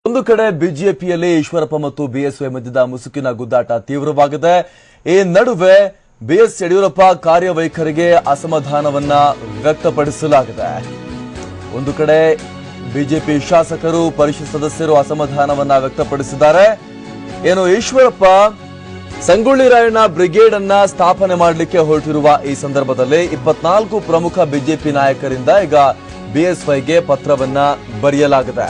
ಒಂದು ಕಡೆ ಬಿಜೆಪಿಯಲ್ಲಿ ಈಶ್ವರಪ್ಪ ಮತ್ತು ಬಿಎಸ್ವೈ ಮಧ್ಯದ ಮುಸುಕಿನ ಗುದ್ದಾಟ ತೀವ್ರವಾಗಿದೆ. ಈ ನಡುವೆ ಬಿಎಸ್ ಯಡಿಯೂರಪ್ಪ ಕಾರ್ಯವೈಖರಿಗೆ ಅಸಮಾಧಾನವನ್ನ ವ್ಯಕ್ತಪಡಿಸಲಾಗಿದೆ. ಒಂದು ಕಡೆ ಬಿಜೆಪಿ ಶಾಸಕರು ಪರಿಷತ್ ಸದಸ್ಯರು ಅಸಮಾಧಾನವನ್ನ ವ್ಯಕ್ತಪಡಿಸಿದ್ದಾರೆ. ಏನು ಈಶ್ವರಪ್ಪ ಸಂಗೊಳ್ಳಿ ರಾಯಣ್ಣ ಬ್ರಿಗೇಡ್ ಅನ್ನ ಸ್ಥಾಪನೆ ಮಾಡಲಿಕ್ಕೆ ಹೊರಟಿರುವ ಈ ಸಂದರ್ಭದಲ್ಲಿ 24 ಪ್ರಮುಖ ಬಿಜೆಪಿ ನಾಯಕರಿಂದ ಈಗ ಬಿಎಸ್ವೈಗೆ ಪತ್ರವನ್ನ ಬರೆಯಲಾಗಿದೆ.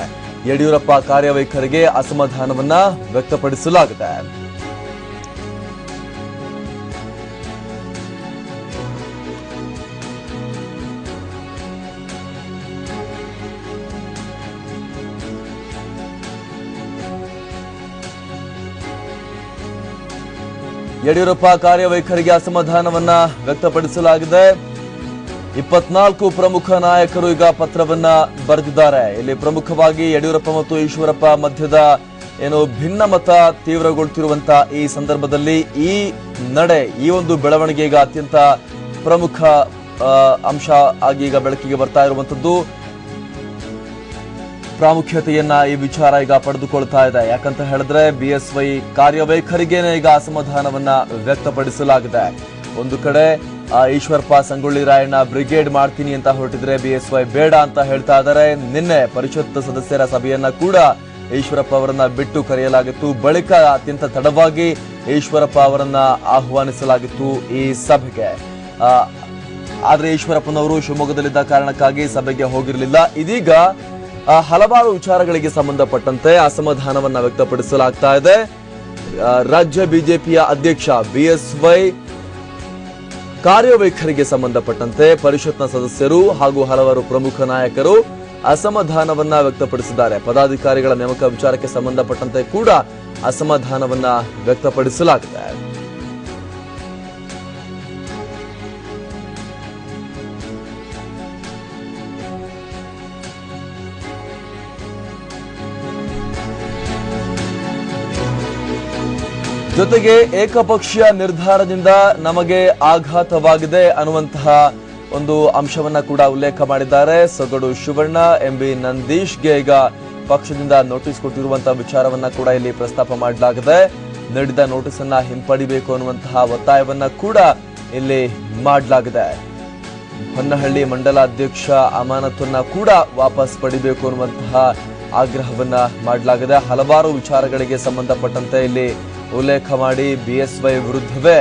ಯಡಿಯೂರಪ್ಪ ಕಾರ್ಯವೈಖರಿಗೆ ಅಸಮಾಧಾನವನ್ನ ವ್ಯಕ್ತಪಡಿಸಲಾಗಿದೆ. ಯಡಿಯೂರಪ್ಪ ಕಾರ್ಯವೈಖರಿಗೆ ಅಸಮಾಧಾನವನ್ನ ವ್ಯಕ್ತಪಡಿಸಲಾಗಿದೆ. 24 ಪ್ರಮುಖ ನಾಯಕರು ಈಗ ಪತ್ರವನ್ನ ಬರೆದಿದ್ದಾರೆ. ಇಲ್ಲಿ ಪ್ರಮುಖವಾಗಿ ಯಡಿಯೂರಪ್ಪ ಮತ್ತು ಈಶ್ವರಪ್ಪ ಮಧ್ಯದ ಭಿನ್ನಮತ ತೀವ್ರಗೊಳ್ಳುತ್ತಿರುವಂತಹ ಈ ಸಂದರ್ಭದಲ್ಲಿ ಈ ಒಂದು ಬೆಳವಣಿಗೆ ಈಗ ಅತ್ಯಂತ ಪ್ರಮುಖ ಅಂಶ ಆಗಿ ಈಗ ಬೆಳಕಿಗೆ ಬರ್ತಾ ಇರುವಂತದ್ದು. ಪ್ರಾಮುಖ್ಯತೆಯನ್ನ ಈ ವಿಚಾರ ಈಗ ಪಡೆದುಕೊಳ್ತಾ ಇದೆ. ಯಾಕಂತ ಹೇಳಿದ್ರೆ ಬಿಎಸ್ವೈ ಕಾರ್ಯವೈಖರಿಗೇನೆ ಈಗ ಅಸಮಾಧಾನವನ್ನ ವ್ಯಕ್ತಪಡಿಸಲಾಗಿದೆ. ಒಂದು ಕಡೆ ಈಶ್ವರಪ್ಪ ಸಂಗೊಳ್ಳಿ ರಾಯಣ್ಣ ಬ್ರಿಗೇಡ್ ಮಾಡ್ತೀನಿ ಅಂತ ಹೊರಟಿದ್ರೆ ಬಿಎಸ್ವೈ ಬೇಡ ಅಂತ ಹೇಳ್ತಾ ಇದ್ದಾರೆ. ನಿನ್ನೆ ಪರಿಷತ್ ಸದಸ್ಯರ ಸಭೆಯನ್ನ ಕೂಡ ಈಶ್ವರಪ್ಪ ಅವರನ್ನ ಬಿಟ್ಟು ಕರೆಯಲಾಗಿತ್ತು. ಬಳಿಕ ಅತ್ಯಂತ ತಡವಾಗಿ ಈಶ್ವರಪ್ಪ ಅವರನ್ನ ಆಹ್ವಾನಿಸಲಾಗಿತ್ತು ಈ ಸಭೆಗೆ. ಆದ್ರೆ ಈಶ್ವರಪ್ಪನವರು ಶಿವಮೊಗ್ಗದಲ್ಲಿದ್ದ ಕಾರಣಕ್ಕಾಗಿ ಸಭೆಗೆ ಹೋಗಿರಲಿಲ್ಲ. ಇದೀಗ ಹಲವಾರು ವಿಚಾರಗಳಿಗೆ ಸಂಬಂಧಪಟ್ಟಂತೆ ಅಸಮಾಧಾನವನ್ನ ವ್ಯಕ್ತಪಡಿಸಲಾಗ್ತಾ ಇದೆ. ರಾಜ್ಯ ಬಿಜೆಪಿಯ ಅಧ್ಯಕ್ಷ ಬಿಎಸ್ವೈ ಕಾರ್ಯವೈಖರಿಗೆ ಸಂಬಂಧಪಟ್ಟಂತೆ ಪರಿಷತ್ನ ಸದಸ್ಯರು ಹಾಗೂ ಹಲವಾರು ಪ್ರಮುಖ ನಾಯಕರು ಅಸಮಾಧಾನವನ್ನ ವ್ಯಕ್ತಪಡಿಸಿದ್ದಾರೆ. ಪದಾಧಿಕಾರಿಗಳ ನೇಮಕ ವಿಚಾರಕ್ಕೆ ಸಂಬಂಧಪಟ್ಟಂತೆ ಕೂಡ ಅಸಮಾಧಾನವನ್ನ ವ್ಯಕ್ತಪಡಿಸಲಾಗಿದೆ. ಜೊತೆಗೆ ಏಕಪಕ್ಷೀಯ ನಿರ್ಧಾರದಿಂದ ನಮಗೆ ಆಘಾತವಾಗಿದೆ ಅನ್ನುವಂತಹ ಒಂದು ಅಂಶವನ್ನ ಕೂಡ ಉಲ್ಲೇಖ ಮಾಡಿದ್ದಾರೆ. ಸೊಗಡು ಶಿವಣ್ಣ, ಎಂಬಿ ನಂದೀಶ್ಗೆ ಈಗ ಪಕ್ಷದಿಂದ ನೋಟಿಸ್ ಕೊಟ್ಟಿರುವಂತಹ ವಿಚಾರವನ್ನ ಕೂಡ ಇಲ್ಲಿ ಪ್ರಸ್ತಾಪ ಮಾಡಲಾಗಿದೆ. ನೀಡಿದ ನೋಟಿಸ್ ಅನ್ನ ಹಿಂಪಡಿಬೇಕು ಅನ್ನುವಂತಹ ಒತ್ತಾಯವನ್ನ ಕೂಡ ಇಲ್ಲಿ ಮಾಡಲಾಗಿದೆ. ಹೊನ್ನಹಳ್ಳಿ ಮಂಡಲ ಅಧ್ಯಕ್ಷ ಅಮಾನತನ್ನ ಕೂಡ ವಾಪಸ್ ಪಡಿಬೇಕು ಅನ್ನುವಂತಹ ಆಗ್ರಹವನ್ನ ಮಾಡಲಾಗಿದೆ. ಹಲವಾರು ವಿಚಾರಗಳಿಗೆ ಸಂಬಂಧಪಟ್ಟಂತೆ ಇಲ್ಲಿ ಉಲ್ಲೇಖ ಮಾಡಿ ಬಿಎಸ್ವೈ ವಿರುದ್ಧವೇ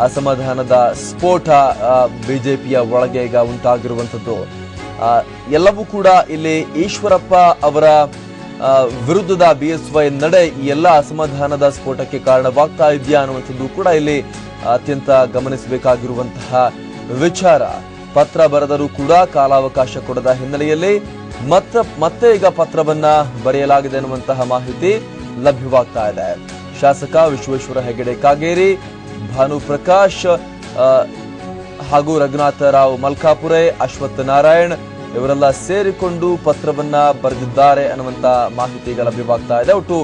ಅಸಮಾಧಾನದ ಸ್ಫೋಟ ಬಿಜೆಪಿಯ ಒಳಗೆ ಈಗ ಉಂಟಾಗಿರುವಂತದ್ದು. ಎಲ್ಲವೂ ಕೂಡ ಇಲ್ಲಿ ಈಶ್ವರಪ್ಪ ಅವರ ವಿರುದ್ಧದ ಬಿಎಸ್ವೈ ನಡೆ ಈ ಎಲ್ಲ ಅಸಮಾಧಾನದ ಸ್ಫೋಟಕ್ಕೆ ಕಾರಣವಾಗ್ತಾ ಇದೆಯಾ ಅನ್ನುವಂಥದ್ದು ಕೂಡ ಇಲ್ಲಿ ಅತ್ಯಂತ ಗಮನಿಸಬೇಕಾಗಿರುವಂತಹ ವಿಚಾರ. ಪತ್ರ ಬರೆದರೂ ಕೂಡ ಕಾಲಾವಕಾಶ ಕೊಡದ ಹಿನ್ನೆಲೆಯಲ್ಲಿ ಮತ್ತೆ ಈಗ ಪತ್ರವನ್ನ ಬರೆಯಲಾಗಿದೆ ಅನ್ನುವಂತಹ ಮಾಹಿತಿ ಲಭ್ಯವಾಗ್ತಾ ಇದೆ. ಶಾಸಕ ವಿಶ್ವೇಶ್ವರ ಹೆಗಡೆ ಕಾಗೇರಿ, ಭಾನುಪ್ರಕಾಶ್ ಹಾಗೂ ರಘುನಾಥರಾವ್ ಮಲ್ಕಾಪುರೆ, ಅಶ್ವಥ್ ನಾರಾಯಣ್ ಇವರೆಲ್ಲ ಸೇರಿಕೊಂಡು ಪತ್ರವನ್ನ ಬರೆದಿದ್ದಾರೆ ಅನ್ನುವಂತ ಮಾಹಿತಿ ಈಗ ಲಭ್ಯವಾಗ್ತಾ ಇದೆ. ಒಟ್ಟು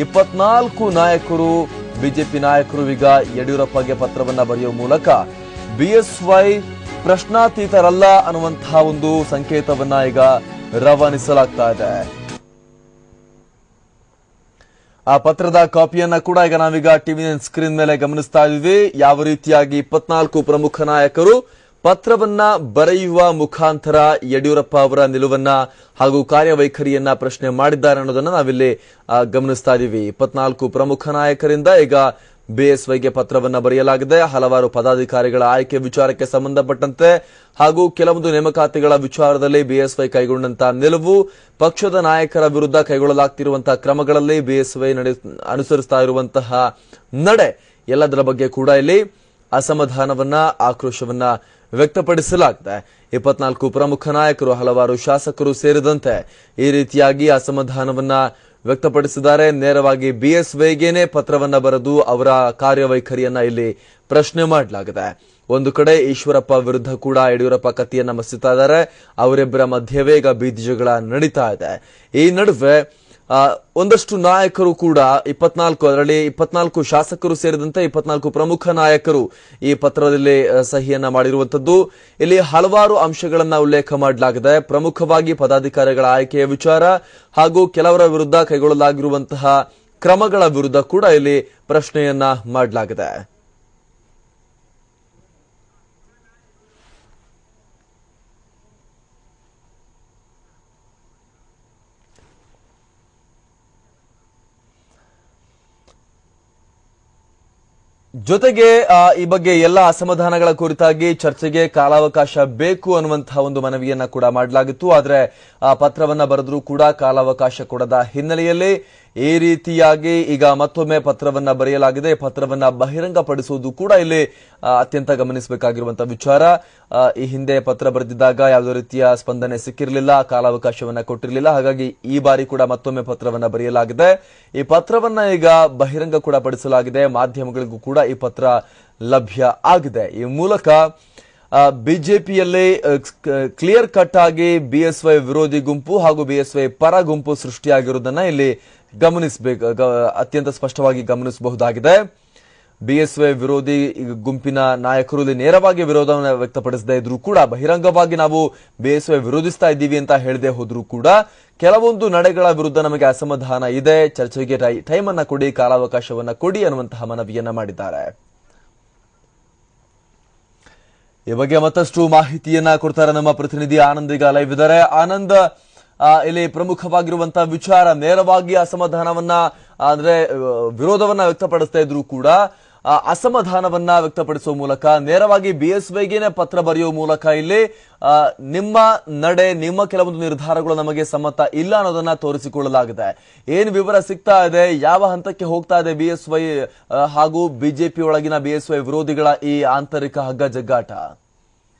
24 ನಾಯಕರು ಬಿಜೆಪಿ ನಾಯಕರು ಈಗ ಯಡಿಯೂರಪ್ಪಗೆ ಪತ್ರವನ್ನ ಬರೆಯುವ ಮೂಲಕ ಬಿಎಸ್ವೈ ಪ್ರಶ್ನಾತೀತರಲ್ಲ ಅನ್ನುವಂತಹ ಒಂದು ಸಂಕೇತವನ್ನ ಈಗ ರವಾನಿಸಲಾಗ್ತಾ ಇದೆ. ಆ ಪತ್ರದ ಕಾಪಿಯನ್ನ ಕೂಡ ಈಗ ನಾವೀಗ ಟಿವಿ ಸ್ಕ್ರೀನ್ ಮೇಲೆ ಗಮನಿಸ್ತಾ ಇದ್ದೀವಿ. ಯಾವ ರೀತಿಯಾಗಿ 24 ಪ್ರಮುಖ ನಾಯಕರು ಪತ್ರವನ್ನ ಬರೆಯುವ ಮುಖಾಂತರ ಯಡಿಯೂರಪ್ಪ ಅವರ ನಿಲುವನ್ನ ಹಾಗೂ ಕಾರ್ಯವೈಖರಿಯನ್ನ ಪ್ರಶ್ನೆ ಮಾಡಿದ್ದಾರೆ ಅನ್ನೋದನ್ನ ನಾವಿಲ್ಲಿ ಗಮನಿಸ್ತಾ ಇದ್ದೀವಿ. 24 ಪ್ರಮುಖ ನಾಯಕರಿಂದ ಈಗ ಬಿಎಸ್ವೈಗೆ ಪತ್ರವನ್ನ ಬರೆಯಲಾಗಿದೆ. ಹಲವಾರು ಪದಾಧಿಕಾರಿಗಳ ಆಯ್ಕೆ ವಿಚಾರಕ್ಕೆ ಸಂಬಂಧಪಟ್ಟಂತೆ ಹಾಗೂ ಕೆಲವೊಂದು ನೇಮಕಾತಿಗಳ ವಿಚಾರದಲ್ಲಿ ಬಿಎಸ್ವೈ ಕೈಗೊಂಡಂತಹ ನಿಲುವು, ಪಕ್ಷದ ನಾಯಕರ ವಿರುದ್ಧ ಕೈಗೊಳ್ಳಲಾಗ್ತಿರುವಂತಹ ಕ್ರಮಗಳಲ್ಲಿ ಬಿಎಸ್ವೈ ಅನುಸರಿಸ್ತಾ ಇರುವಂತಹ ನಡೆ ಎಲ್ಲದರ ಬಗ್ಗೆ ಕೂಡ ಇಲ್ಲಿ ಅಸಮಾಧಾನವನ್ನ ಆಕ್ರೋಶವನ್ನ ವ್ಯಕ್ತಪಡಿಸಲಾಗಿದೆ. 24 ಪ್ರಮುಖ ನಾಯಕರು, ಹಲವಾರು ಶಾಸಕರು ಸೇರಿದಂತೆ ಈ ರೀತಿಯಾಗಿ ಅಸಮಾಧಾನವನ್ನ ವ್ಯಕ್ತಪಡಿಸಿದ್ದಾರೆ. ನೇರವಾಗಿ ಬಿಎಸ್ವೈಗೇನೆ ಪತ್ರವನ್ನ ಬರೆದು ಅವರ ಕಾರ್ಯವೈಖರಿಯನ್ನ ಇಲ್ಲಿ ಪ್ರಶ್ನೆ ಮಾಡಲಾಗಿದೆ. ಒಂದು ಕಡೆ ಈಶ್ವರಪ್ಪ ವಿರುದ್ಧ ಕೂಡ ಯಡಿಯೂರಪ್ಪ ಕತ್ತಿಯನ್ನ ಮಸಿತಾ ಇದ್ದಾರೆ. ಅವರಿಬ್ಬರ ಮಧ್ಯವೇ ಈಗ ಬೀದಿಜಗಳ ನಡೀತಾ ಇದೆ. ಈ ನಡುವೆ ಒಂದಷ್ಟು ನಾಯಕರು ಕೂಡ 24 ಅದರಲ್ಲಿ 24 ಶಾಸಕರು ಸೇರಿದಂತೆ 24 ಪ್ರಮುಖ ನಾಯಕರು ಈ ಪತ್ರದಲ್ಲಿ ಸಹಿಯನ್ನ ಮಾಡಿರುವಂತದ್ದು. ಇಲ್ಲಿ ಹಲವಾರು ಅಂಶಗಳನ್ನ ಉಲ್ಲೇಖ ಮಾಡಲಾಗಿದೆ. ಪ್ರಮುಖವಾಗಿ ಪದಾಧಿಕಾರಿಗಳ ಆಯ್ಕೆಯ ವಿಚಾರ ಹಾಗೂ ಕೆಲವರ ವಿರುದ್ಧ ಕೈಗೊಳ್ಳಲಾಗಿರುವಂತಹ ಕ್ರಮಗಳ ವಿರುದ್ಧ ಕೂಡ ಇಲ್ಲಿ ಪ್ರಶ್ನೆಯನ್ನ ಮಾಡಲಾಗಿದೆ. ಜೊತೆಗೆ ಈ ಬಗ್ಗೆ ಎಲ್ಲ ಅಸಮಾಧಾನಗಳ ಕುರಿತಾಗಿ ಚರ್ಚೆಗೆ ಕಾಲಾವಕಾಶ ಬೇಕು ಅನ್ನುವಂತಹ ಒಂದು ಮನವಿಯನ್ನ ಕೂಡ ಮಾಡಲಾಗಿತ್ತು. ಆದರೆ ಪತ್ರವನ್ನ ಬರೆದರೂ ಕೂಡ ಕಾಲಾವಕಾಶ ಕೊಡದ ಹಿನ್ನೆಲೆಯಲ್ಲಿ ಈ ರೀತಿಯಾಗಿ ಈಗ ಮತ್ತೊಮ್ಮೆ ಪತ್ರವನ್ನ ಬರೆಯಲಾಗಿದೆ. ಪತ್ರವನ್ನ ಬಹಿರಂಗಪಡಿಸುವುದು ಕೂಡ ಇಲ್ಲಿ ಅತ್ಯಂತ ಗಮನಿಸಬೇಕಾಗಿರುವಂತಹ ವಿಚಾರ. ಈ ಹಿಂದೆ ಪತ್ರ ಬರೆದಿದ್ದಾಗ ಯಾವುದೇ ರೀತಿಯ ಸ್ಪಂದನೆ ಸಿಕ್ಕಿರಲಿಲ್ಲ, ಕಾಲಾವಕಾಶವನ್ನ ಕೊಟ್ಟಿರಲಿಲ್ಲ. ಹಾಗಾಗಿ ಈ ಬಾರಿ ಕೂಡ ಮತ್ತೊಮ್ಮೆ ಪತ್ರವನ್ನ ಬರೆಯಲಾಗಿದೆ. ಈ ಪತ್ರವನ್ನ ಈಗ ಬಹಿರಂಗ ಕೂಡ ಪಡಿಸಲಾಗಿದೆ. ಮಾಧ್ಯಮಗಳಿಗೂ ಕೂಡ ಈ ಪತ್ರ ಲಭ್ಯ ಆಗಿದೆ. ಈ ಮೂಲಕ ಬಿಜೆಪಿಯಲ್ಲಿ ಕ್ಲಿಯರ್ ಕಟ್ ಆಗಿ ಬಿಎಸ್ವೈ ವಿರೋಧಿ ಗುಂಪು ಹಾಗೂ ಬಿಎಸ್ವೈ ಪರ ಗುಂಪು ಸೃಷ್ಟಿಯಾಗಿರುವುದನ್ನ ಇಲ್ಲಿ ಅತ್ಯಂತ ಸ್ಪಷ್ಟವಾಗಿ ಗಮನಿಸಬಹುದಾಗಿದೆ. ಬಿಎಸ್ವೈ ವಿರೋಧಿ ಗುಂಪಿನ ನಾಯಕರು ಇಲ್ಲಿ ನೇರವಾಗಿ ವಿರೋಧವನ್ನು ವ್ಯಕ್ತಪಡಿಸದೇ ಇದ್ರೂ ಕೂಡ ಬಹಿರಂಗವಾಗಿ ನಾವು ಬಿಎಸ್ವೈ ವಿರೋಧಿಸ್ತಾ ಇದ್ದೀವಿ ಅಂತ ಹೇಳದೆ ಹೋದ್ರೂ ಕೂಡ ಕೆಲವೊಂದು ನಡೆಗಳ ವಿರುದ್ಧ ನಮಗೆ ಅಸಮಾಧಾನ ಇದೆ, ಚರ್ಚೆಗೆ ಟೈಮ್ ಅನ್ನ ಕೊಡಿ, ಕಾಲಾವಕಾಶವನ್ನ ಕೊಡಿ ಅನ್ನುವಂತಹ ಮನವಿಯನ್ನ ಮಾಡಿದ್ದಾರೆ. ಈ ಬಗ್ಗೆ ಮತ್ತಷ್ಟು ಮಾಹಿತಿಯನ್ನ ಕೊಡ್ತಾರೆ ನಮ್ಮ ಪ್ರತಿನಿಧಿ ಆನಂದ್. ಈಗ ಲೈವ್ ಇದ್ದಾರೆ. ಆನಂದ್, ಇಲ್ಲಿ ಪ್ರಮುಖವಾಗಿರುವಂತಹ ವಿಚಾರ ನೇರವಾಗಿ ಅಸಮಾಧಾನವನ್ನ ಅಂದ್ರೆ ವಿರೋಧವನ್ನ ವ್ಯಕ್ತಪಡಿಸ್ತಾ ಇದ್ರು ಕೂಡ ಅಸಮಾಧಾನವನ್ನ ವ್ಯಕ್ತಪಡಿಸುವ ಮೂಲಕ ನೇರವಾಗಿ ಬಿಎಸ್ವೈಗೆ ಪತ್ರ ಬರೆಯುವ ಮೂಲಕ ಇಲ್ಲಿ ನಿಮ್ಮ ನಡೆ, ನಿಮ್ಮ ಕೆಲವೊಂದು ನಿರ್ಧಾರಗಳು ನಮಗೆ ಸಮ್ಮತ ಇಲ್ಲ ಅನ್ನೋದನ್ನ ತೋರಿಸಿಕೊಳ್ಳಲಾಗಿದೆ. ಏನ್ ವಿವರ ಸಿಗ್ತಾ ಇದೆ, ಯಾವ ಹಂತಕ್ಕೆ ಹೋಗ್ತಾ ಇದೆ ಬಿಎಸ್ವೈ ಹಾಗೂ ಬಿಜೆಪಿ ಒಳಗಿನ ಬಿಎಸ್ವೈ ವಿರೋಧಿಗಳ ಈ ಆಂತರಿಕ ಹಗ್ಗ ಜಗ್ಗಾಟ?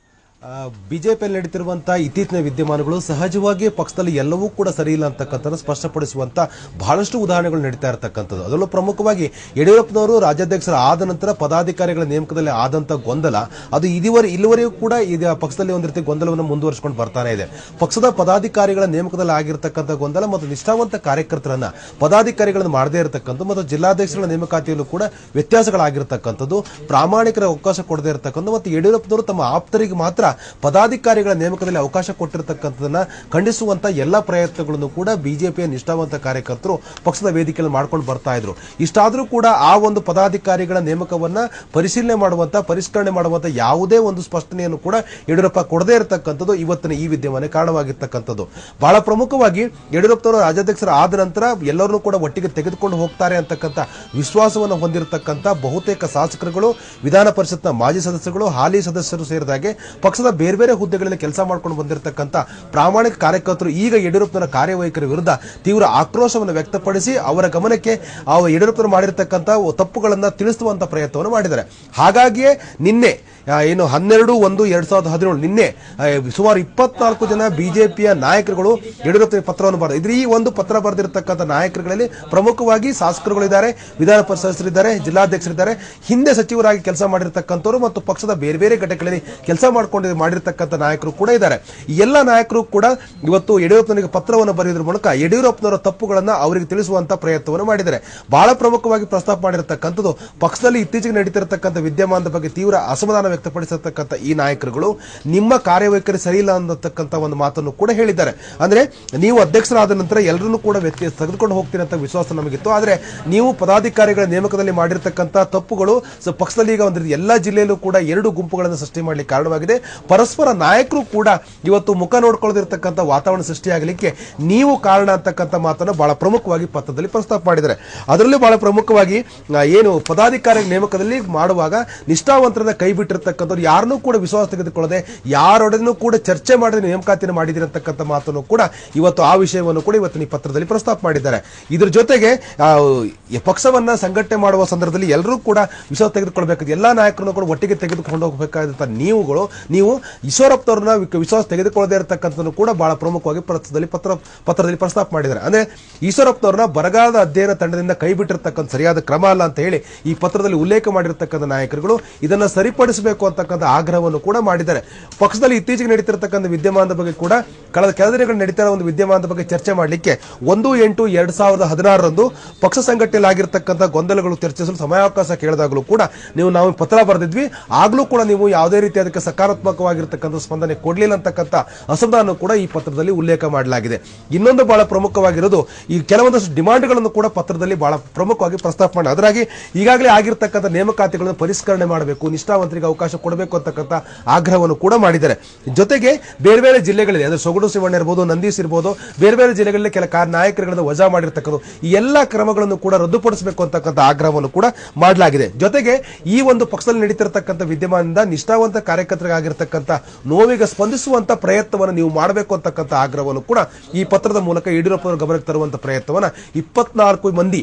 ಬಿಜೆಪಿಯಲ್ಲಿ ನಡೀತಿರುವಂತಹ ಇತ್ತೀಚಿನ ವಿದ್ಯಮಾನಗಳು ಸಹಜವಾಗಿ ಪಕ್ಷದಲ್ಲಿ ಎಲ್ಲವೂ ಕೂಡ ಸರಿ ಇಲ್ಲ ಅಂತಕ್ಕಂಥದ್ದು ಸ್ಪಷ್ಟಪಡಿಸುವಂತ ಬಹಳಷ್ಟು ಉದಾಹರಣೆಗಳು ನಡೀತಾ ಇರತಕ್ಕಂಥದ್ದು. ಅದರಲ್ಲೂ ಪ್ರಮುಖವಾಗಿ ಯಡಿಯೂರಪ್ಪನವರು ರಾಜ್ಯಾಧ್ಯಕ್ಷರ ಆದ ನಂತರ ಪದಾಧಿಕಾರಿಗಳ ನೇಮಕದಲ್ಲಿ ಆದಂತ ಗೊಂದಲ ಅದು ಇಲ್ಲಿವರೆಗೂ ಕೂಡ ಈಗ ಪಕ್ಷದಲ್ಲಿ ಒಂದು ರೀತಿ ಗೊಂದಲವನ್ನು ಮುಂದುವರಿಸಿಕೊಂಡು ಬರ್ತಾನೆ ಇದೆ. ಪಕ್ಷದ ಪದಾಧಿಕಾರಿಗಳ ನೇಮಕದಲ್ಲಿ ಆಗಿರತಕ್ಕಂಥ ಗೊಂದಲ ಮತ್ತು ನಿಷ್ಠಾವಂತ ಕಾರ್ಯಕರ್ತರನ್ನ ಪದಾಧಿಕಾರಿಗಳನ್ನು ಮಾಡದೇ ಇರತಕ್ಕಂಥ ಮತ್ತು ಜಿಲ್ಲಾಧ್ಯಕ್ಷರ ನೇಮಕಾತಿಯಲ್ಲೂ ಕೂಡ ವ್ಯತ್ಯಾಸಗಳಾಗಿರ್ತಕ್ಕಂಥದ್ದು, ಪ್ರಾಮಾಣಿಕರ ಅವಕಾಶ ಕೊಡದೇ ಇರತಕ್ಕಂಥ ಮತ್ತು ಯಡಿಯೂರಪ್ಪನವರು ತಮ್ಮ ಆಪ್ತರಿಗೆ ಮಾತ್ರ ಪದಾಧಿಕಾರಿಗಳ ನೇಮಕದಲ್ಲಿ ಅವಕಾಶ ಕೊಟ್ಟಿರತಕ್ಕಂಥದನ್ನ ಖಂಡಿಸುವಂತ ಎಲ್ಲಾ ಪ್ರಯತ್ನಗಳನ್ನು ಕೂಡ ಬಿಜೆಪಿಯ ನಿಷ್ಠಾವಂತ ಕಾರ್ಯಕರ್ತರು ಪಕ್ಷದ ವೇದಿಕೆಯಲ್ಲಿ ಮಾಡ್ಕೊಂಡು ಬರ್ತಾ ಇದ್ರು. ಇಷ್ಟಾದರೂ ಕೂಡ ಆ ಒಂದು ಪದಾಧಿಕಾರಿಗಳ ನೇಮಕವನ್ನ ಪರಿಶೀಲನೆ ಮಾಡುವಂತ, ಪರಿಷ್ಕರಣೆ ಮಾಡುವಂತ ಯಾವುದೇ ಒಂದು ಸ್ಪಷ್ಟನೆಯನ್ನು ಕೂಡ ಯಡಿಯೂರಪ್ಪ ಕೊಡದೇ ಇರತಕ್ಕಂಥದ್ದು ಇವತ್ತಿನ ಈ ವಿದ್ಯಮಾನ ಕಾರಣವಾಗಿರ್ತಕ್ಕಂಥದ್ದು. ಬಹಳ ಪ್ರಮುಖವಾಗಿ ಯಡಿಯೂರಪ್ಪನವರು ರಾಜ್ಯಾಧ್ಯಕ್ಷರ ಆದ ನಂತರ ಎಲ್ಲರನ್ನೂ ಕೂಡ ಒಟ್ಟಿಗೆ ತೆಗೆದುಕೊಂಡು ಹೋಗ್ತಾರೆ ಅಂತಕ್ಕಂಥ ವಿಶ್ವಾಸವನ್ನು ಹೊಂದಿರತಕ್ಕಂಥ ಬಹುತೇಕ ಶಾಸಕರುಗಳು, ವಿಧಾನ ಪರಿಷತ್ನ ಮಾಜಿ ಸದಸ್ಯರುಗಳು, ಹಾಲಿ ಸದಸ್ಯರು ಸೇರಿದಾಗೆ ಪಕ್ಷದ ಬೇರೆ ಬೇರೆ ಹುದ್ದೆಗಳಲ್ಲಿ ಕೆಲಸ ಮಾಡ್ಕೊಂಡು ಬಂದಿರತಕ್ಕಂಥ ಪ್ರಾಮಾಣಿಕ ಕಾರ್ಯಕರ್ತರು ಈಗ ಯಡಿಯೂರಪ್ಪನ ಕಾರ್ಯವೈಖರಿ ವಿರುದ್ಧ ತೀವ್ರ ಆಕ್ರೋಶವನ್ನು ವ್ಯಕ್ತಪಡಿಸಿ ಅವರ ಗಮನಕ್ಕೆ ಯಡಿಯೂರಪ್ಪರು ಮಾಡಿರತಕ್ಕಂಥ ತಪ್ಪುಗಳನ್ನು ತಿಳಿಸುವಂತ ಪ್ರಯತ್ನವನ್ನು ಮಾಡಿದ್ದಾರೆ. ಹಾಗಾಗಿಯೇ ನಿನ್ನೆ ಏನು 12/1/2017 ನಿನ್ನೆ ಸುಮಾರು 24 ಜನ ಬಿಜೆಪಿಯ ನಾಯಕರುಗಳು ಯಡಿಯೂರಪ್ಪ ಪತ್ರವನ್ನು ಬರೆದಿದ್ದಾರೆ. ಈ ಒಂದು ಪತ್ರ ಬರೆದಿರತಕ್ಕಂಥ ನಾಯಕರುಗಳಲ್ಲಿ ಪ್ರಮುಖವಾಗಿ ಶಾಸಕರುಗಳಿದ್ದಾರೆ, ವಿಧಾನ ಪರಿಷತ್ ಸದಸ್ಯರಿದ್ದಾರೆ, ಜಿಲ್ಲಾಧ್ಯಕ್ಷರಿದ್ದಾರೆ, ಹಿಂದೆ ಸಚಿವರಾಗಿ ಕೆಲಸ ಮಾಡಿರತಕ್ಕಂಥವರು ಮತ್ತು ಪಕ್ಷದ ಬೇರೆ ಬೇರೆ ಘಟಕಗಳಲ್ಲಿ ಕೆಲಸ ಮಾಡಿರತಕ್ಕಂಥ ನಾಯಕರು ಕೂಡ ಇದ್ದಾರೆ. ಈ ಎಲ್ಲ ನಾಯಕರು ಕೂಡ ಇವತ್ತು ಯಡಿಯೂರಪ್ಪನಿಗೆ ಪತ್ರವನ್ನು ಬರೆಯುವುದರ ಮೂಲಕ ಯಡಿಯೂರಪ್ಪನವರ ತಪ್ಪುಗಳನ್ನು ಅವರಿಗೆ ತಿಳಿಸುವಂತ ಪ್ರಯತ್ನವನ್ನು ಮಾಡಿದ್ದಾರೆ. ಬಹಳ ಪ್ರಮುಖವಾಗಿ ಪ್ರಸ್ತಾಪ ಮಾಡಿರತಕ್ಕಂಥದ್ದು ಪಕ್ಷದಲ್ಲಿ ಇತ್ತೀಚೆಗೆ ನಡೀತಿರತಕ್ಕಂಥ ವಿದ್ಯಮಾನದ ಬಗ್ಗೆ ತೀವ್ರ ಅಸಮಾಧಾನ ವ್ಯಕ್ತಪಡಿಸತಕ್ಕಂಥ ಈ ನಾಯಕರುಗಳು ನಿಮ್ಮ ಕಾರ್ಯವೈಖರಿ ಸರಿ ಇಲ್ಲ ಅನ್ನತಕ್ಕಂಥ ಒಂದು ಮಾತನ್ನು ಕೂಡ ಹೇಳಿದ್ದಾರೆ. ಅಂದ್ರೆ ನೀವು ಅಧ್ಯಕ್ಷರಾದ ನಂತರ ಎಲ್ಲರನ್ನೂ ಕೂಡ ತೆಗೆದುಕೊಂಡು ಹೋಗ್ತೀನಿ ಅಂತ ವಿಶ್ವಾಸ ನಮಗಿತ್ತು. ಆದ್ರೆ ನೀವು ಪದಾಧಿಕಾರಿಗಳ ನೇಮಕದಲ್ಲಿ ಮಾಡಿರ್ತಕ್ಕಂಥ ತಪ್ಪುಗಳು ಪಕ್ಷದಲ್ಲಿ ಈಗ ಒಂದು ಎಲ್ಲಾ ಜಿಲ್ಲೆಯಲ್ಲೂ ಕೂಡ 2 ಗುಂಪುಗಳನ್ನು ಸೃಷ್ಟಿ ಮಾಡಲಿಕ್ಕೆ ಕಾರಣವಾಗಿದೆ. ಪರಸ್ಪರ ನಾಯಕರು ಕೂಡ ಇವತ್ತು ಮುಖ ನೋಡ್ಕೊಳ್ಳದಿರತಕ್ಕಂಥ ವಾತಾವರಣ ಸೃಷ್ಟಿಯಾಗಲಿಕ್ಕೆ ನೀವು ಕಾರಣ ಅಂತಕ್ಕಂಥ ಮಾತನ್ನು ಬಹಳ ಪ್ರಮುಖವಾಗಿ ಪತ್ರದಲ್ಲಿ ಪ್ರಸ್ತಾಪ ಮಾಡಿದ್ದಾರೆ. ಅದರಲ್ಲಿ ಬಹಳ ಪ್ರಮುಖವಾಗಿ ಏನು ಪದಾಧಿಕಾರಿ ನೇಮಕದಲ್ಲಿ ಮಾಡುವಾಗ ನಿಷ್ಠಾವಂತರನ್ನ ಕೈ ಬಿಟ್ಟಿರ್ತಕ್ಕಂಥವ್ರು ಯಾರನ್ನೂ ಕೂಡ ವಿಶ್ವಾಸ ತೆಗೆದುಕೊಳ್ಳದೆ ಯಾರೊಡನೂ ಕೂಡ ಚರ್ಚೆ ಮಾಡದೆ ನೇಮಕಾತಿಯನ್ನು ಮಾಡಿದಿರತಕ್ಕಂಥ ಮಾತನ್ನು ಕೂಡ ಇವತ್ತು ಆ ವಿಷಯವನ್ನು ಕೂಡ ಇವತ್ತಿನ ಈ ಪತ್ರದಲ್ಲಿ ಪ್ರಸ್ತಾಪ ಮಾಡಿದ್ದಾರೆ. ಇದ್ರ ಜೊತೆಗೆ ಪಕ್ಷವನ್ನ ಸಂಘಟನೆ ಮಾಡುವ ಸಂದರ್ಭದಲ್ಲಿ ಎಲ್ಲರೂ ಕೂಡ ವಿಶ್ವಾಸ ತೆಗೆದುಕೊಳ್ಬೇಕಾದ ಎಲ್ಲಾ ನಾಯಕರನ್ನು ಕೂಡ ಒಟ್ಟಿಗೆ ತೆಗೆದುಕೊಂಡು ಹೋಗಬೇಕಾದಂತ ನೀವು ಈಶ್ವರಪ್ಪನವ್ರನ್ನ ವಿಶ್ವಾಸ ತೆಗೆದುಕೊಳ್ಳದೇ ಇರತಕ್ಕಂಥದ್ದು ಕೂಡ ಬಹಳ ಪ್ರಮುಖವಾಗಿ ಪತ್ರದಲ್ಲಿ ಪ್ರಸ್ತಾಪ ಮಾಡಿದ್ದಾರೆ. ಅಂದ್ರೆ ಈಶ್ವರಪ್ಪನವ್ರನ್ನ ಬರಗಾಲದ ಅಧ್ಯಯನ ತಂಡದಿಂದ ಕೈ ಬಿಟ್ಟಿರ್ತಕ್ಕಂಥ ಸರಿಯಾದ ಕ್ರಮ ಅಲ್ಲ ಅಂತ ಹೇಳಿ ಈ ಪತ್ರದಲ್ಲಿ ಉಲ್ಲೇಖ ಮಾಡಿರ್ತಕ್ಕಂಥ ನಾಯಕರುಗಳು ಇದನ್ನ ಸರಿಪಡಿಸಬೇಕು ಸ್ಪಂದಿಸಬೇಕು ಅಂತಕ್ಕಂಥ ಆಗ್ರಹವನ್ನು ಕೂಡ ಮಾಡಿದ್ದಾರೆ. ಪಕ್ಷದಲ್ಲಿ ಇತ್ತೀಚೆಗೆ ನಡೀತಿರತಕ್ಕಂಥ ವಿದ್ಯಮಾನದ ಬಗ್ಗೆ ಕೂಡ ಕಳೆದ ಕೆಲ ದಿನಗಳು ನಡೀತಾ ಇರೋ ಒಂದು ವಿದ್ಯಮಾನದ ಬಗ್ಗೆ ಚರ್ಚೆ ಮಾಡಲಿಕ್ಕೆ 1/8/2016 ಪಕ್ಷ ಸಂಘಟನೆಯಲ್ಲಿ ಆಗಿರತಕ್ಕಂಥ ಗೊಂದಲಗಳು ಚರ್ಚಿಸಲು ಸಮಯಾವಕಾಶ ಕೇಳಿದಾಗಲೂ ಕೂಡ ನಾವು ಪತ್ರ ಬರೆದಿದ್ವಿ. ಆಗ್ಲೂ ಕೂಡ ನೀವು ಯಾವುದೇ ರೀತಿ ಅದಕ್ಕೆ ಸಕಾರಾತ್ಮಕವಾಗಿರ್ತಕ್ಕಂಥ ಸ್ಪಂದನೆ ಕೊಡಲಿಲ್ಲ ಅಂತಕ್ಕಂಥ ಅಸಮಾಧಾನ ಕೂಡ ಈ ಪತ್ರದಲ್ಲಿ ಉಲ್ಲೇಖ ಮಾಡಲಾಗಿದೆ. ಇನ್ನೊಂದು ಬಹಳ ಪ್ರಮುಖವಾಗಿರೋದು ಈ ಕೆಲವೊಂದಷ್ಟು ಡಿಮಾಂಡ್ಗಳನ್ನು ಕೂಡ ಪತ್ರದಲ್ಲಿ ಬಹಳ ಪ್ರಮುಖವಾಗಿ ಪ್ರಸ್ತಾಪ ಮಾಡಿ ಅದರಾಗಿ ಈಗಾಗಲೇ ಆಗಿರ್ತಕ್ಕಂಥ ನೇಮಕಾತಿಗಳನ್ನು ಪರಿಷ್ಕರಣೆ ಮಾಡಬೇಕು, ನಿಷ್ಠಾವಂತರಿಗೆ ಅವಕಾಶ ಕೊಡಬೇಕು ಅಂತಕ್ಕಂಥ ಆಗ್ರಹವನ್ನು ಕೂಡ ಮಾಡಿದ್ದಾರೆ. ಜೊತೆಗೆ ಬೇರೆ ಬೇರೆ ಜಿಲ್ಲೆಗಳಲ್ಲಿ ಅಂದ್ರೆ ಸೊಗಡು ಶಿವಣ್ಣ ಇರಬಹುದು, ನಂದೀಶ್ ಇರಬಹುದು, ಬೇರೆ ಬೇರೆ ಜಿಲ್ಲೆಗಳಲ್ಲಿ ಕೆಲ ನಾಯಕರುಗಳನ್ನು ವಜಾ ಮಾಡಿರ್ತಕ್ಕಂಥ ಈ ಎಲ್ಲಾ ಕ್ರಮಗಳನ್ನು ಕೂಡ ರದ್ದುಪಡಿಸಬೇಕು ಅಂತಕ್ಕಂಥ ಆಗ್ರಹವನ್ನು ಕೂಡ ಮಾಡಲಾಗಿದೆ. ಜೊತೆಗೆ ಈ ಒಂದು ಪಕ್ಷದಲ್ಲಿ ನಡೀತಿರತಕ್ಕಂಥ ವಿದ್ಯಮಾನದಿಂದ ನಿಷ್ಠಾವಂತ ಕಾರ್ಯಕರ್ತರಾಗಿರ್ತಕ್ಕಂಥ ನೋವಿಗೆ ಸ್ಪಂದಿಸುವಂತ ಪ್ರಯತ್ನವನ್ನು ನೀವು ಮಾಡಬೇಕು ಅಂತಕ್ಕಂಥ ಆಗ್ರಹವನ್ನು ಕೂಡ ಈ ಪತ್ರದ ಮೂಲಕ ಯಡಿಯೂರಪ್ಪ ಅವರ ಗಮನಕ್ಕೆ ತರುವಂತ ಪ್ರಯತ್ನವನ್ನ 24 ಮಂದಿ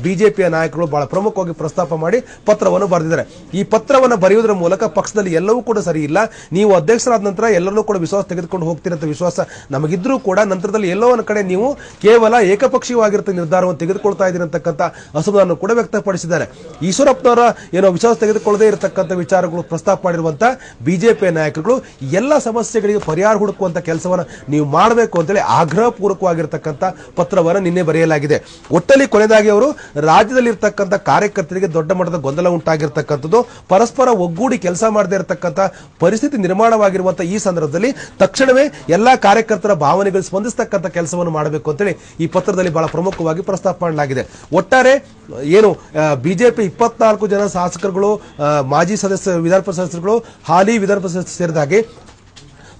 ಬಿಜೆಪಿಯ ನಾಯಕರು ಬಹಳ ಪ್ರಮುಖವಾಗಿ ಪ್ರಸ್ತಾಪ ಮಾಡಿ ಪತ್ರವನ್ನು ಬರೆದಿದ್ದಾರೆ. ಈ ಪತ್ರವನ್ನು ಬರೆಯುವುದರ ಮೂಲಕ ಪಕ್ಷದಲ್ಲಿ ಎಲ್ಲವೂ ಕೂಡ ಸರಿ ಇಲ್ಲ, ನೀವು ಅಧ್ಯಕ್ಷರಾದ ನಂತರ ಎಲ್ಲರನ್ನೂ ಕೂಡ ವಿಶ್ವಾಸ ತೆಗೆದುಕೊಂಡು ಹೋಗ್ತೀರಂತ ವಿಶ್ವಾಸ ನಮಗಿದ್ರೂ ಕೂಡ ನಂತರದಲ್ಲಿ ಎಲ್ಲೋ ಒಂದು ಕಡೆ ನೀವು ಕೇವಲ ಏಕಪಕ್ಷೀಯವಾಗಿರುವ ನಿರ್ಧಾರವನ್ನು ತೆಗೆದುಕೊಳ್ತಾ ಇದ್ದೀರಿ ಅಂತಕ್ಕಂಥ ಅಸಮಾಧಾನ ಕೂಡ ವ್ಯಕ್ತಪಡಿಸಿದ್ದಾರೆ. ಈಶ್ವರಪ್ಪನವರ ಏನೋ ವಿಶ್ವಾಸ ತೆಗೆದುಕೊಳ್ಳದೇ ಇರತಕ್ಕಂಥ ವಿಚಾರಗಳು ಪ್ರಸ್ತಾಪ ಮಾಡಿರುವಂತಹ ಬಿಜೆಪಿಯ ನಾಯಕರುಗಳು ಎಲ್ಲ ಸಮಸ್ಯೆಗಳಿಗೆ ಪರಿಹಾರ ಹುಡುಕುವಂತ ಕೆಲಸವನ್ನು ನೀವು ಮಾಡಬೇಕು ಅಂತೇಳಿ ಆಗ್ರಹ ಪೂರ್ವಕವಾಗಿರ್ತಕ್ಕಂಥ ಪತ್ರವನ್ನು ನಿನ್ನೆ ಬರೆಯಲಾಗಿದೆ. ಒಟ್ಟಲ್ಲಿ ಕೊನೆಯದಾಗಿ ಅವರು ರಾಜ್ಯದಲ್ಲಿರ್ತಕ್ಕಂಥ ಕಾರ್ಯಕರ್ತರಿಗೆ ದೊಡ್ಡ ಮಟ್ಟದ ಗೊಂದಲ ಉಂಟಾಗಿರ್ತಕ್ಕಂಥದ್ದು, ಪರಸ್ಪರ ಒಗ್ಗೂಡಿ ಕೆಲಸ ಮಾಡದೇ ಇರತಕ್ಕಂಥ ಪರಿಸ್ಥಿತಿ ನಿರ್ಮಾಣವಾಗಿರುವಂತಹ ಈ ಸಂದರ್ಭದಲ್ಲಿ ತಕ್ಷಣವೇ ಎಲ್ಲಾ ಕಾರ್ಯಕರ್ತರ ಭಾವನೆಗಳು ಸ್ಪಂದಿಸತಕ್ಕಂಥ ಕೆಲಸವನ್ನು ಮಾಡಬೇಕು ಅಂತೇಳಿ ಈ ಪತ್ರದಲ್ಲಿ ಬಹಳ ಪ್ರಮುಖವಾಗಿ ಪ್ರಸ್ತಾಪ ಮಾಡಲಾಗಿದೆ. ಒಟ್ಟಾರೆ ಏನು ಬಿಜೆಪಿ 24 ಜನ ಶಾಸಕರುಗಳು, ಮಾಜಿ ವಿಧಾನ ಪರಿಷತ್ ಸದಸ್ಯರುಗಳು, ಹಾಲಿ ವಿಧಾನ ಪರಿಷತ್ ಸೇರಿದಾಗೆ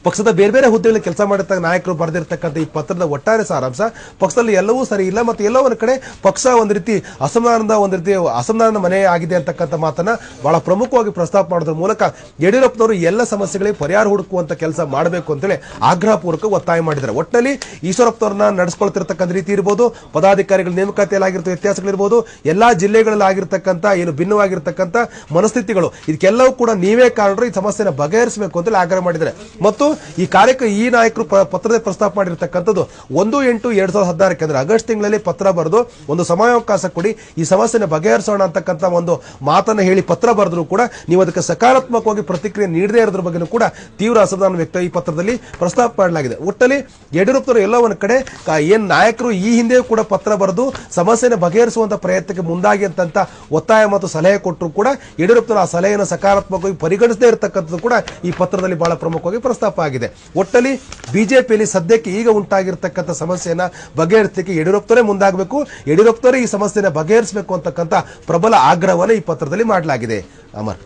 ಪಕ್ಷದ ಬೇರೆ ಬೇರೆ ಹುದ್ದೆಗಳಲ್ಲಿ ಕೆಲಸ ಮಾಡಿರ್ತಕ್ಕ ನಾಯಕರು ಬರೆದಿರ್ತಕ್ಕಂಥ ಈ ಪತ್ರದ ಒಟ್ಟಾರೆ ಸಾರಾಂಶ ಪಕ್ಷದಲ್ಲಿ ಎಲ್ಲವೂ ಸರಿ ಇಲ್ಲ ಮತ್ತು ಎಲ್ಲೋ ಒಂದು ಕಡೆ ಪಕ್ಷ ಒಂದು ರೀತಿ ಅಸಮಾಧಾನದ ಮನೆ ಆಗಿದೆ ಅಂತಕ್ಕಂಥ ಮಾತನ್ನ ಬಹಳ ಪ್ರಮುಖವಾಗಿ ಪ್ರಸ್ತಾಪ ಮಾಡೋದ್ರ ಮೂಲಕ ಯಡಿಯೂರಪ್ಪನವರು ಎಲ್ಲ ಸಮಸ್ಯೆಗಳಿಗೆ ಪರಿಹಾರ ಹುಡುಕುವಂತ ಕೆಲಸ ಮಾಡಬೇಕು ಅಂತೇಳಿ ಆಗ್ರಹಪೂರ್ವಕ ಒತ್ತಾಯ ಮಾಡಿದ್ದಾರೆ. ಒಟ್ಟಿನಲ್ಲಿ ಈಶ್ವರಪ್ಪನವರನ್ನ ನಡೆಸ್ಕೊಳ್ತಿರ್ತಕ್ಕಂಥ ರೀತಿ ಇರಬಹುದು, ಪದಾಧಿಕಾರಿಗಳ ನೇಮಕಾತಿಯಲ್ಲಿ ಆಗಿರ್ತಕ್ಕ ವ್ಯತ್ಯಾಸಗಳಿರ್ಬೋದು, ಎಲ್ಲಾ ಜಿಲ್ಲೆಗಳಲ್ಲಿ ಆಗಿರ್ತಕ್ಕಂಥ ಏನು ಭಿನ್ನವಾಗಿರ್ತಕ್ಕಂಥ ಮನಸ್ಥಿತಿಗಳು, ಇದಕ್ಕೆಲ್ಲವೂ ಕೂಡ ನೀವೇ ಕಾರಣರು, ಈ ಸಮಸ್ಯೆನ ಬಗೆಹರಿಸಬೇಕು ಅಂತೇಳಿ ಆಗ್ರಹ ಮಾಡಿದ್ದಾರೆ. ಮತ್ತು ಈ ನಾಯಕರು ಪತ್ರದ ಪ್ರಸ್ತಾಪ ಮಾಡಿರ್ತಕ್ಕಂಥದ್ದು 1/8/2016 ಅಂದ್ರೆ ಆಗಸ್ಟ್ ತಿಂಗಳಲ್ಲಿ ಪತ್ರ ಬರೆದು ಒಂದು ಸಮಯಾವಕಾಶ ಕೊಡಿ, ಈ ಸಮಸ್ಯೆನ ಬಗೆಹರಿಸೋಣ ಅಂತಕ್ಕಂಥ ಒಂದು ಮಾತನ್ನ ಹೇಳಿ ಪತ್ರ ಬರೆದ್ರು ಕೂಡ ನೀವು ಅದಕ್ಕೆ ಸಕಾರಾತ್ಮಕವಾಗಿ ಪ್ರತಿಕ್ರಿಯೆ ನೀಡದೇ ಇರೋದ್ರ ಬಗ್ಗೆ ಕೂಡ ತೀವ್ರ ಅಸಮಾಧಾನ ವ್ಯಕ್ತ ಈ ಪತ್ರದಲ್ಲಿ ಪ್ರಸ್ತಾಪ ಮಾಡಲಾಗಿದೆ. ಒಟ್ಟಲ್ಲಿ ಯಡಿಯೂರಪ್ಪನವರು ಎಲ್ಲ ಒಂದು ಕಡೆ ಏನ್ ನಾಯಕರು ಈ ಹಿಂದೆ ಕೂಡ ಪತ್ರ ಬರೆದು ಸಮಸ್ಯೆನ ಬಗೆಹರಿಸುವಂತ ಪ್ರಯತ್ನಕ್ಕೆ ಮುಂದಾಗಿ ಅಂತ ಒತ್ತಾಯ ಮತ್ತು ಸಲಹೆ ಕೊಟ್ಟರು ಕೂಡ ಯಡಿಯೂರಪ್ಪನವರು ಆ ಸಲಹೆಯನ್ನು ಸಕಾರಾತ್ಮಕವಾಗಿ ಪರಿಗಣಿಸದೇ ಇರತಕ್ಕಂಥದ್ದು ಕೂಡ ಈ ಪತ್ರದಲ್ಲಿ ಬಹಳ ಪ್ರಮುಖವಾಗಿ ಪ್ರಸ್ತಾಪ ಆಗಿದೆ. ಒಟ್ಟಲ್ಲಿ ಬಿಜೆಪಿಯಲ್ಲಿ ಸದ್ಯಕ್ಕೆ ಈಗ ಉಂಟಾಗಿರ್ತಕ್ಕಂಥ ಸಮಸ್ಯೆಯನ್ನ ಬಗೆಹರಿಸಲಿಕ್ಕೆ ಯಡಿಯೂರಪ್ಪನವರೇ ಮುಂದಾಗಬೇಕು, ಯಡಿಯೂರಪ್ಪನವರೇ ಈ ಸಮಸ್ಯೆನ ಬಗೆಹರಿಸಬೇಕು ಅಂತಕ್ಕಂಥ ಪ್ರಬಲ ಆಗ್ರಹವನ್ನು ಈ ಪತ್ರದಲ್ಲಿ ಮಾಡಲಾಗಿದೆ. ಅಮರ್.